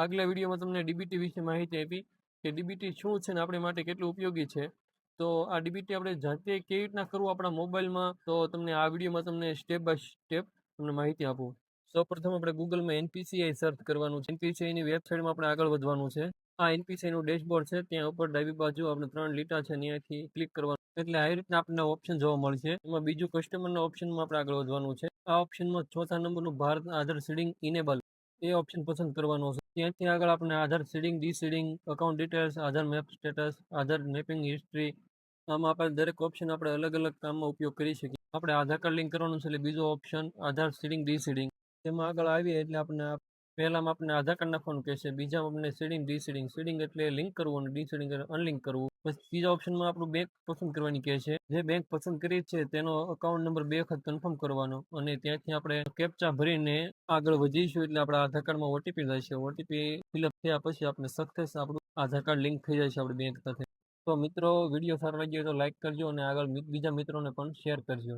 આગલા વિડીયોમાં તમને ડીબીટી વિશે માહિતી આપી કે ડીબીટી શું છે ને આપણી માટે કેટલું ઉપયોગી છે. તો આ ડીબીટી આપણે જાતે કેવી રીતના કરવું આપણા મોબાઈલમાં, તો તમને આ વિડીયોમાં તમને સ્ટેપ બાય સ્ટેપ તમને માહિતી આપું. સૌપ્રથમ આપણે ગૂગલમાં એનપીસીઆઈ સર્ચ કરવાનું છે. એનપીસીઆઈની વેબસાઇટમાં આપણે આગળ વધવાનું છે. આ એનપીસીઆઈનું ડેશબોર્ડ છે. ત્યાં ઉપર ડાબી બાજુ આપણે 3 લીટા છે ત્યાંથી ક્લિક કરવાનું. એટલે આવી રીતના આપણને ઓપ્શન જોવા મળશે. એમાં બીજું કસ્ટમરના ઓપ્શનમાં આપણે આગળ વધવાનું છે. આ ઓપ્શનમાં 4થા નંબરનું ભારત આધાર સીડિંગ ઇનેબલ એ ઓપ્શન પસંદ કરવાનો છે. ત્યાંથી આગળ આપણે આધાર સીડિંગ, ડીસીડિંગ, અકાઉન્ટ ડિટેલ્સ, આધાર મેપ સ્ટેટસ, આધાર મેપિંગ હિસ્ટ્રી, આમાં આપણે દરેક ઓપ્શન આપણે અલગ અલગ કામમાં ઉપયોગ કરી શકીએ. આપણે આધાર કાર્ડ લિંક કરવાનું છે એટલે બીજો ઓપ્શન આધાર સીડિંગ, ડીસીડિંગ. તેમાં આગળ આવીએ એટલે આપણે પહેલામાં આપણે આધાર કાર્ડ નાખવાનું કહેશે, બીજામાં આપણે સીડિંગ, ડીસીડિંગ. સીડિંગ એટલે લિંક કરવું અને ડીસીડિંગ એટલે અનલિંક કરવું. પછી ત્રીજા ઓપ્શનમાં આપણું બેંક પસંદ કરવાની કહે છે. જે બેંક પસંદ કરી છે તેનો અકાઉન્ટ નંબર 2 વખત કન્ફર્મ કરવાનો અને ત્યાંથી આપણે કેપ્ચા ભરીને આગળ વધીશું એટલે આપણા આધાર કાર્ડમાં ઓટીપી જશે. ઓટીપી ફિલઅપ થયા પછી આપણે સક્સેસ આપણું આધાર કાર્ડ લિંક થઈ જાય છે આપણી બેંક સાથે. તો મિત્રો, વિડીયો સારો લાગ્યો તો લાઈક કરજો અને આગળ બીજા મિત્રોને પણ શેર કરજો.